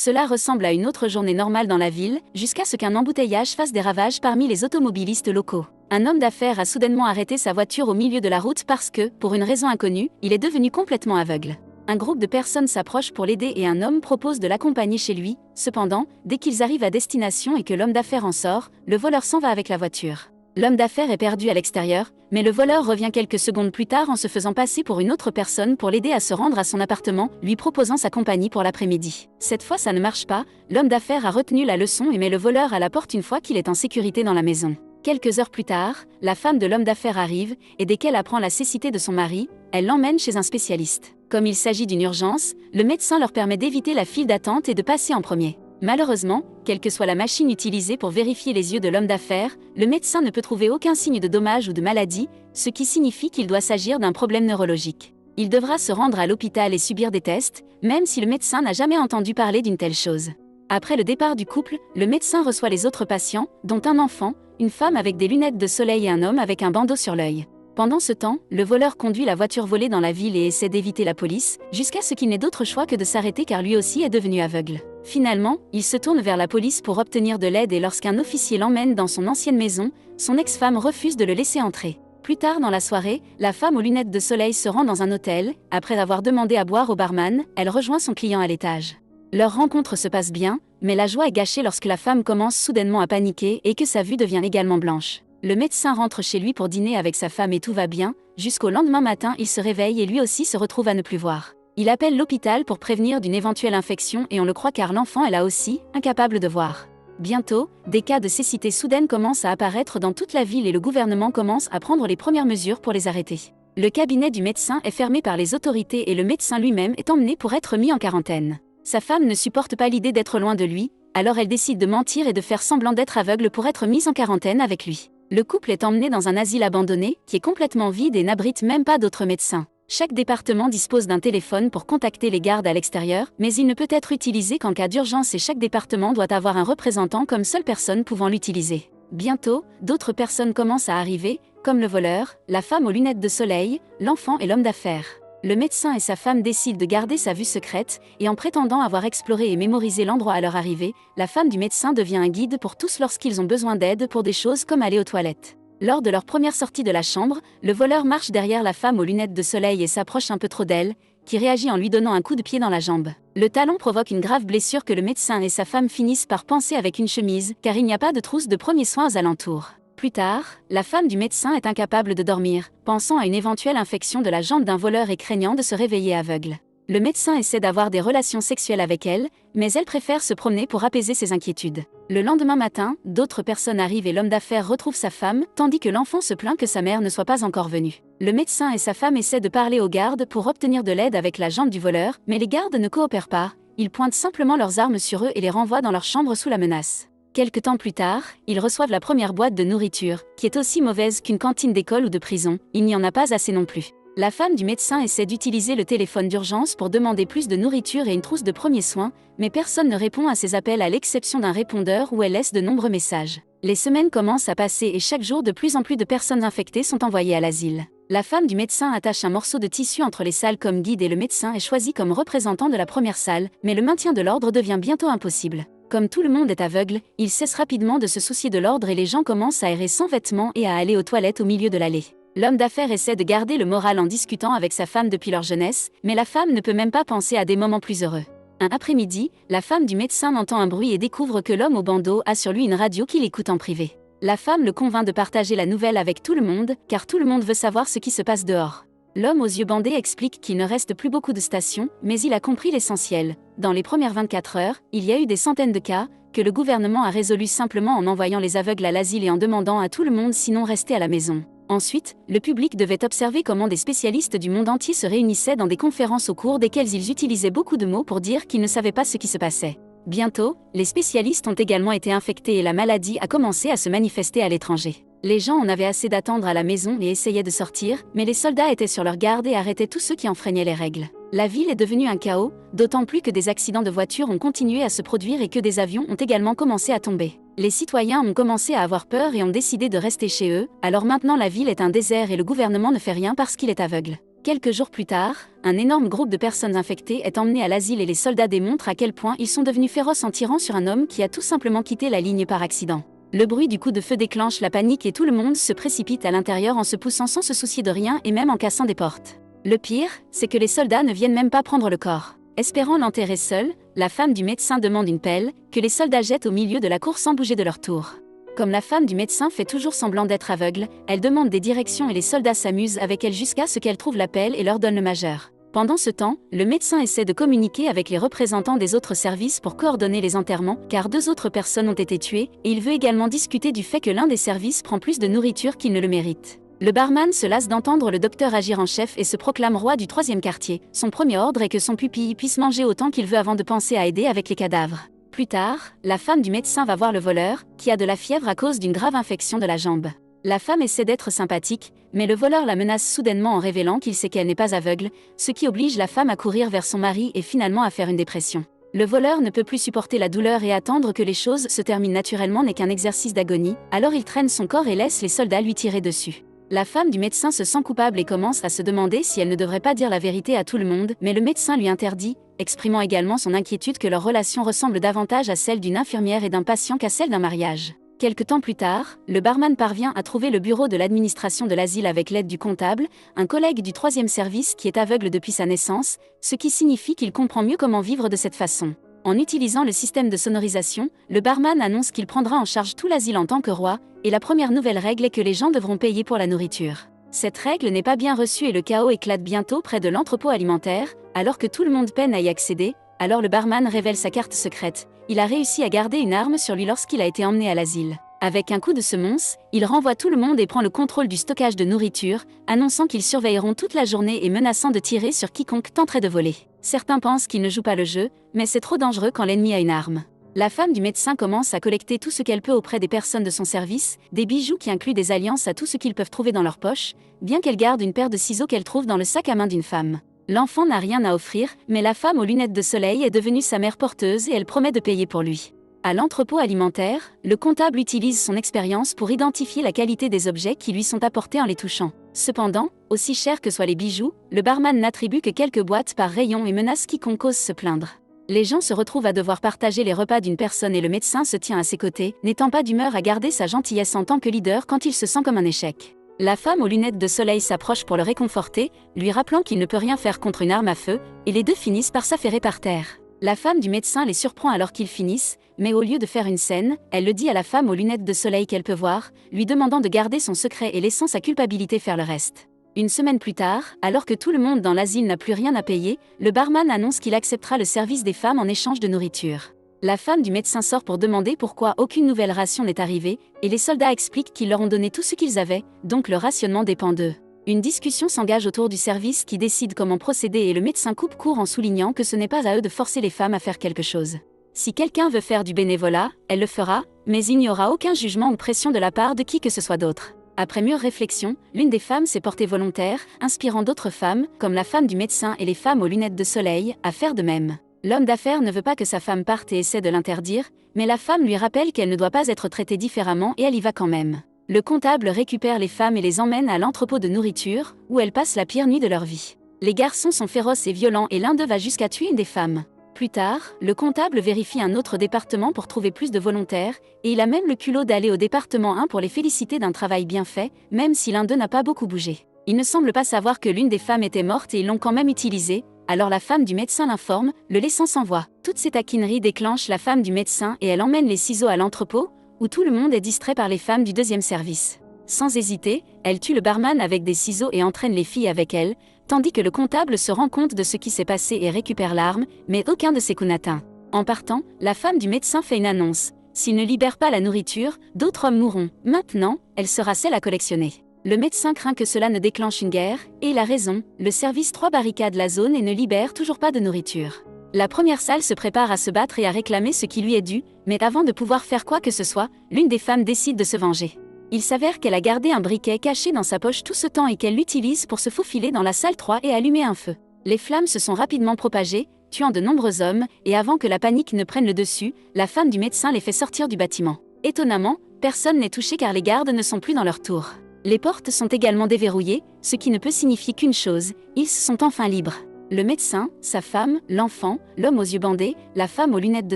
Cela ressemble à une autre journée normale dans la ville, jusqu'à ce qu'un embouteillage fasse des ravages parmi les automobilistes locaux. Un homme d'affaires a soudainement arrêté sa voiture au milieu de la route parce que, pour une raison inconnue, il est devenu complètement aveugle. Un groupe de personnes s'approche pour l'aider et un homme propose de l'accompagner chez lui. Cependant, dès qu'ils arrivent à destination et que l'homme d'affaires en sort, le voleur s'en va avec la voiture. L'homme d'affaires est perdu à l'extérieur, mais le voleur revient quelques secondes plus tard en se faisant passer pour une autre personne pour l'aider à se rendre à son appartement, lui proposant sa compagnie pour l'après-midi. Cette fois ça ne marche pas, l'homme d'affaires a retenu la leçon et met le voleur à la porte une fois qu'il est en sécurité dans la maison. Quelques heures plus tard, la femme de l'homme d'affaires arrive, et dès qu'elle apprend la cécité de son mari, elle l'emmène chez un spécialiste. Comme il s'agit d'une urgence, le médecin leur permet d'éviter la file d'attente et de passer en premier. Malheureusement, quelle que soit la machine utilisée pour vérifier les yeux de l'homme d'affaires, le médecin ne peut trouver aucun signe de dommage ou de maladie, ce qui signifie qu'il doit s'agir d'un problème neurologique. Il devra se rendre à l'hôpital et subir des tests, même si le médecin n'a jamais entendu parler d'une telle chose. Après le départ du couple, le médecin reçoit les autres patients, dont un enfant, une femme avec des lunettes de soleil et un homme avec un bandeau sur l'œil. Pendant ce temps, le voleur conduit la voiture volée dans la ville et essaie d'éviter la police, jusqu'à ce qu'il n'ait d'autre choix que de s'arrêter car lui aussi est devenu aveugle. Finalement, il se tourne vers la police pour obtenir de l'aide et lorsqu'un officier l'emmène dans son ancienne maison, son ex-femme refuse de le laisser entrer. Plus tard dans la soirée, la femme aux lunettes de soleil se rend dans un hôtel. Après avoir demandé à boire au barman, elle rejoint son client à l'étage. Leur rencontre se passe bien, mais la joie est gâchée lorsque la femme commence soudainement à paniquer et que sa vue devient également blanche. Le médecin rentre chez lui pour dîner avec sa femme et tout va bien, jusqu'au lendemain matin il se réveille et lui aussi se retrouve à ne plus voir. Il appelle l'hôpital pour prévenir d'une éventuelle infection et on le croit car l'enfant est là aussi, incapable de voir. Bientôt, des cas de cécité soudaine commencent à apparaître dans toute la ville et le gouvernement commence à prendre les premières mesures pour les arrêter. Le cabinet du médecin est fermé par les autorités et le médecin lui-même est emmené pour être mis en quarantaine. Sa femme ne supporte pas l'idée d'être loin de lui, alors elle décide de mentir et de faire semblant d'être aveugle pour être mise en quarantaine avec lui. Le couple est emmené dans un asile abandonné, qui est complètement vide et n'abrite même pas d'autres médecins. Chaque département dispose d'un téléphone pour contacter les gardes à l'extérieur, mais il ne peut être utilisé qu'en cas d'urgence et chaque département doit avoir un représentant comme seule personne pouvant l'utiliser. Bientôt, d'autres personnes commencent à arriver, comme le voleur, la femme aux lunettes de soleil, l'enfant et l'homme d'affaires. Le médecin et sa femme décident de garder sa vue secrète, et en prétendant avoir exploré et mémorisé l'endroit à leur arrivée, la femme du médecin devient un guide pour tous lorsqu'ils ont besoin d'aide pour des choses comme aller aux toilettes. Lors de leur première sortie de la chambre, le voleur marche derrière la femme aux lunettes de soleil et s'approche un peu trop d'elle, qui réagit en lui donnant un coup de pied dans la jambe. Le talon provoque une grave blessure que le médecin et sa femme finissent par panser avec une chemise, car il n'y a pas de trousse de premiers soins aux alentours. Plus tard, la femme du médecin est incapable de dormir, pensant à une éventuelle infection de la jambe d'un voleur et craignant de se réveiller aveugle. Le médecin essaie d'avoir des relations sexuelles avec elle, mais elle préfère se promener pour apaiser ses inquiétudes. Le lendemain matin, d'autres personnes arrivent et l'homme d'affaires retrouve sa femme, tandis que l'enfant se plaint que sa mère ne soit pas encore venue. Le médecin et sa femme essaient de parler aux gardes pour obtenir de l'aide avec la jambe du voleur, mais les gardes ne coopèrent pas, ils pointent simplement leurs armes sur eux et les renvoient dans leur chambre sous la menace. Quelque temps plus tard, ils reçoivent la première boîte de nourriture, qui est aussi mauvaise qu'une cantine d'école ou de prison, il n'y en a pas assez non plus. La femme du médecin essaie d'utiliser le téléphone d'urgence pour demander plus de nourriture et une trousse de premiers soins, mais personne ne répond à ses appels à l'exception d'un répondeur où elle laisse de nombreux messages. Les semaines commencent à passer et chaque jour de plus en plus de personnes infectées sont envoyées à l'asile. La femme du médecin attache un morceau de tissu entre les salles comme guide et le médecin est choisi comme représentant de la première salle, mais le maintien de l'ordre devient bientôt impossible. Comme tout le monde est aveugle, il cesse rapidement de se soucier de l'ordre et les gens commencent à errer sans vêtements et à aller aux toilettes au milieu de l'allée. L'homme d'affaires essaie de garder le moral en discutant avec sa femme depuis leur jeunesse, mais la femme ne peut même pas penser à des moments plus heureux. Un après-midi, la femme du médecin entend un bruit et découvre que l'homme au bandeau a sur lui une radio qu'il écoute en privé. La femme le convainc de partager la nouvelle avec tout le monde, car tout le monde veut savoir ce qui se passe dehors. L'homme aux yeux bandés explique qu'il ne reste plus beaucoup de stations, mais il a compris l'essentiel. Dans les premières 24 heures, il y a eu des centaines de cas, que le gouvernement a résolu simplement en envoyant les aveugles à l'asile et en demandant à tout le monde sinon rester à la maison. Ensuite, le public devait observer comment des spécialistes du monde entier se réunissaient dans des conférences au cours desquelles ils utilisaient beaucoup de mots pour dire qu'ils ne savaient pas ce qui se passait. Bientôt, les spécialistes ont également été infectés et la maladie a commencé à se manifester à l'étranger. Les gens en avaient assez d'attendre à la maison et essayaient de sortir, mais les soldats étaient sur leur garde et arrêtaient tous ceux qui enfreignaient les règles. La ville est devenue un chaos, d'autant plus que des accidents de voitures ont continué à se produire et que des avions ont également commencé à tomber. Les citoyens ont commencé à avoir peur et ont décidé de rester chez eux, alors maintenant la ville est un désert et le gouvernement ne fait rien parce qu'il est aveugle. Quelques jours plus tard, un énorme groupe de personnes infectées est emmené à l'asile et les soldats démontrent à quel point ils sont devenus féroces en tirant sur un homme qui a tout simplement quitté la ligne par accident. Le bruit du coup de feu déclenche la panique et tout le monde se précipite à l'intérieur en se poussant sans se soucier de rien et même en cassant des portes. Le pire, c'est que les soldats ne viennent même pas prendre le corps. Espérant l'enterrer seule, la femme du médecin demande une pelle, que les soldats jettent au milieu de la cour sans bouger de leur tour. Comme la femme du médecin fait toujours semblant d'être aveugle, elle demande des directions et les soldats s'amusent avec elle jusqu'à ce qu'elle trouve la pelle et leur donne le majeur. Pendant ce temps, le médecin essaie de communiquer avec les représentants des autres services pour coordonner les enterrements, car 2 autres personnes ont été tuées, et il veut également discuter du fait que l'un des services prend plus de nourriture qu'il ne le mérite. Le barman se lasse d'entendre le docteur agir en chef et se proclame roi du 3e quartier. Son premier ordre est que son pupille puisse manger autant qu'il veut avant de penser à aider avec les cadavres. Plus tard, la femme du médecin va voir le voleur, qui a de la fièvre à cause d'une grave infection de la jambe. La femme essaie d'être sympathique, mais le voleur la menace soudainement en révélant qu'il sait qu'elle n'est pas aveugle, ce qui oblige la femme à courir vers son mari et finalement à faire une dépression. Le voleur ne peut plus supporter la douleur et attendre que les choses se terminent naturellement n'est qu'un exercice d'agonie, alors il traîne son corps et laisse les soldats lui tirer dessus. La femme du médecin se sent coupable et commence à se demander si elle ne devrait pas dire la vérité à tout le monde, mais le médecin lui interdit, exprimant également son inquiétude que leur relation ressemble davantage à celle d'une infirmière et d'un patient qu'à celle d'un mariage. Quelque temps plus tard, le barman parvient à trouver le bureau de l'administration de l'asile avec l'aide du comptable, un collègue du 3e service qui est aveugle depuis sa naissance, ce qui signifie qu'il comprend mieux comment vivre de cette façon. En utilisant le système de sonorisation, le barman annonce qu'il prendra en charge tout l'asile en tant que roi, et la première nouvelle règle est que les gens devront payer pour la nourriture. Cette règle n'est pas bien reçue et le chaos éclate bientôt près de l'entrepôt alimentaire, alors que tout le monde peine à y accéder, alors le barman révèle sa carte secrète. Il a réussi à garder une arme sur lui lorsqu'il a été emmené à l'asile. Avec un coup de semonce, il renvoie tout le monde et prend le contrôle du stockage de nourriture, annonçant qu'ils surveilleront toute la journée et menaçant de tirer sur quiconque tenterait de voler. Certains pensent qu'il ne joue pas le jeu, mais c'est trop dangereux quand l'ennemi a une arme. La femme du médecin commence à collecter tout ce qu'elle peut auprès des personnes de son service, des bijoux qui incluent des alliances à tout ce qu'ils peuvent trouver dans leur poche, bien qu'elle garde une paire de ciseaux qu'elle trouve dans le sac à main d'une femme. L'enfant n'a rien à offrir, mais la femme aux lunettes de soleil est devenue sa mère porteuse et elle promet de payer pour lui. À l'entrepôt alimentaire, le comptable utilise son expérience pour identifier la qualité des objets qui lui sont apportés en les touchant. Cependant, aussi chers que soient les bijoux, le barman n'attribue que quelques boîtes par rayon et menace quiconque ose se plaindre. Les gens se retrouvent à devoir partager les repas d'une personne et le médecin se tient à ses côtés, n'étant pas d'humeur à garder sa gentillesse en tant que leader quand il se sent comme un échec. La femme aux lunettes de soleil s'approche pour le réconforter, lui rappelant qu'il ne peut rien faire contre une arme à feu, et les deux finissent par s'affairer par terre. La femme du médecin les surprend alors qu'ils finissent, mais au lieu de faire une scène, elle le dit à la femme aux lunettes de soleil qu'elle peut voir, lui demandant de garder son secret et laissant sa culpabilité faire le reste. Une semaine plus tard, alors que tout le monde dans l'asile n'a plus rien à payer, le barman annonce qu'il acceptera le service des femmes en échange de nourriture. La femme du médecin sort pour demander pourquoi aucune nouvelle ration n'est arrivée, et les soldats expliquent qu'ils leur ont donné tout ce qu'ils avaient, donc le rationnement dépend d'eux. Une discussion s'engage autour du service qui décide comment procéder et le médecin coupe court en soulignant que ce n'est pas à eux de forcer les femmes à faire quelque chose. Si quelqu'un veut faire du bénévolat, elle le fera, mais il n'y aura aucun jugement ou pression de la part de qui que ce soit d'autre. Après mûre réflexion, l'une des femmes s'est portée volontaire, inspirant d'autres femmes, comme la femme du médecin et les femmes aux lunettes de soleil, à faire de même. L'homme d'affaires ne veut pas que sa femme parte et essaie de l'interdire, mais la femme lui rappelle qu'elle ne doit pas être traitée différemment et elle y va quand même. Le comptable récupère les femmes et les emmène à l'entrepôt de nourriture, où elles passent la pire nuit de leur vie. Les garçons sont féroces et violents et l'un d'eux va jusqu'à tuer une des femmes. Plus tard, le comptable vérifie un autre département pour trouver plus de volontaires, et il a même le culot d'aller au département 1 pour les féliciter d'un travail bien fait, même si l'un d'eux n'a pas beaucoup bougé. Il ne semble pas savoir que l'une des femmes était morte et ils l'ont quand même utilisée, alors la femme du médecin l'informe, le laissant sans voix. Toutes ces taquineries déclenchent la femme du médecin et elle emmène les ciseaux à l'entrepôt, où tout le monde est distrait par les femmes du deuxième service. Sans hésiter, elle tue le barman avec des ciseaux et entraîne les filles avec elle, tandis que le comptable se rend compte de ce qui s'est passé et récupère l'arme, mais aucun de ses coups n'atteint. En partant, la femme du médecin fait une annonce. S'il ne libère pas la nourriture, d'autres hommes mourront. Maintenant, elle sera celle à collectionner. Le médecin craint que cela ne déclenche une guerre, et il a raison, le service 3 barricade la zone et ne libère toujours pas de nourriture. La première salle se prépare à se battre et à réclamer ce qui lui est dû, mais avant de pouvoir faire quoi que ce soit, l'une des femmes décide de se venger. Il s'avère qu'elle a gardé un briquet caché dans sa poche tout ce temps et qu'elle l'utilise pour se faufiler dans la salle 3 et allumer un feu. Les flammes se sont rapidement propagées, tuant de nombreux hommes, et avant que la panique ne prenne le dessus, la femme du médecin les fait sortir du bâtiment. Étonnamment, personne n'est touché car les gardes ne sont plus dans leur tour. Les portes sont également déverrouillées, ce qui ne peut signifier qu'une chose, ils sont enfin libres. Le médecin, sa femme, l'enfant, l'homme aux yeux bandés, la femme aux lunettes de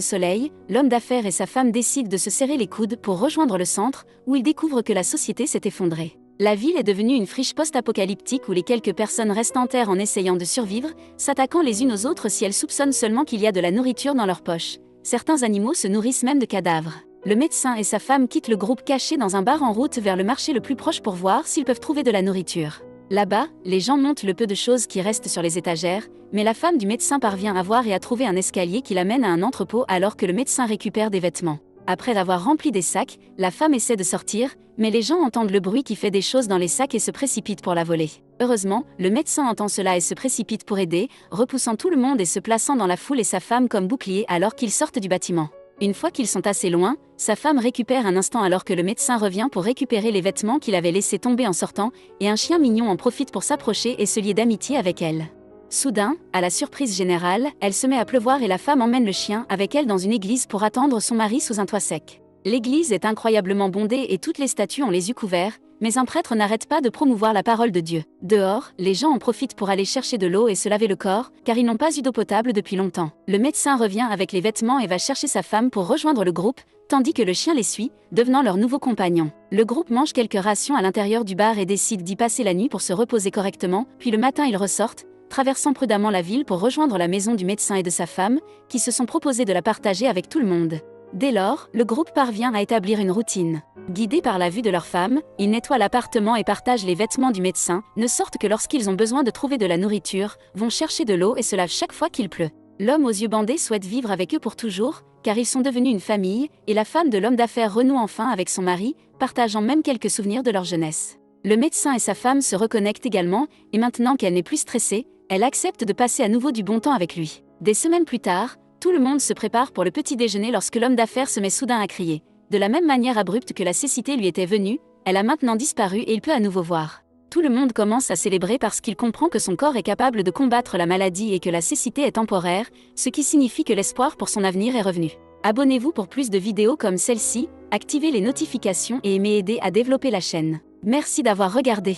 soleil, l'homme d'affaires et sa femme décident de se serrer les coudes pour rejoindre le centre, où ils découvrent que la société s'est effondrée. La ville est devenue une friche post-apocalyptique où les quelques personnes restent en terre en essayant de survivre, s'attaquant les unes aux autres si elles soupçonnent seulement qu'il y a de la nourriture dans leurs poches. Certains animaux se nourrissent même de cadavres. Le médecin et sa femme quittent le groupe caché dans un bar en route vers le marché le plus proche pour voir s'ils peuvent trouver de la nourriture. Là-bas, les gens montent le peu de choses qui restent sur les étagères, mais la femme du médecin parvient à voir et à trouver un escalier qui l'amène à un entrepôt alors que le médecin récupère des vêtements. Après avoir rempli des sacs, la femme essaie de sortir, mais les gens entendent le bruit qui fait des choses dans les sacs et se précipitent pour la voler. Heureusement, le médecin entend cela et se précipite pour aider, repoussant tout le monde et se plaçant dans la foule et sa femme comme bouclier alors qu'ils sortent du bâtiment. Une fois qu'ils sont assez loin, sa femme récupère un instant alors que le médecin revient pour récupérer les vêtements qu'il avait laissés tomber en sortant, et un chien mignon en profite pour s'approcher et se lier d'amitié avec elle. Soudain, à la surprise générale, elle se met à pleuvoir et la femme emmène le chien avec elle dans une église pour attendre son mari sous un toit sec. L'église est incroyablement bondée et toutes les statues ont les yeux couverts, mais un prêtre n'arrête pas de promouvoir la parole de Dieu. Dehors, les gens en profitent pour aller chercher de l'eau et se laver le corps, car ils n'ont pas eu d'eau potable depuis longtemps. Le médecin revient avec les vêtements et va chercher sa femme pour rejoindre le groupe, tandis que le chien les suit, devenant leur nouveau compagnon. Le groupe mange quelques rations à l'intérieur du bar et décide d'y passer la nuit pour se reposer correctement, puis le matin ils ressortent, traversant prudemment la ville pour rejoindre la maison du médecin et de sa femme, qui se sont proposés de la partager avec tout le monde. Dès lors, le groupe parvient à établir une routine. Guidés par la vue de leur femme, ils nettoient l'appartement et partagent les vêtements du médecin, de sorte que lorsqu'ils ont besoin de trouver de la nourriture, vont chercher de l'eau et se lavent chaque fois qu'il pleut. L'homme aux yeux bandés souhaite vivre avec eux pour toujours, car ils sont devenus une famille, et la femme de l'homme d'affaires renoue enfin avec son mari, partageant même quelques souvenirs de leur jeunesse. Le médecin et sa femme se reconnectent également, et maintenant qu'elle n'est plus stressée, elle accepte de passer à nouveau du bon temps avec lui. Des semaines plus tard, tout le monde se prépare pour le petit déjeuner lorsque l'homme d'affaires se met soudain à crier. De la même manière abrupte que la cécité lui était venue, elle a maintenant disparu et il peut à nouveau voir. Tout le monde commence à célébrer parce qu'il comprend que son corps est capable de combattre la maladie et que la cécité est temporaire, ce qui signifie que l'espoir pour son avenir est revenu. Abonnez-vous pour plus de vidéos comme celle-ci, activez les notifications et aimez aider à développer la chaîne. Merci d'avoir regardé.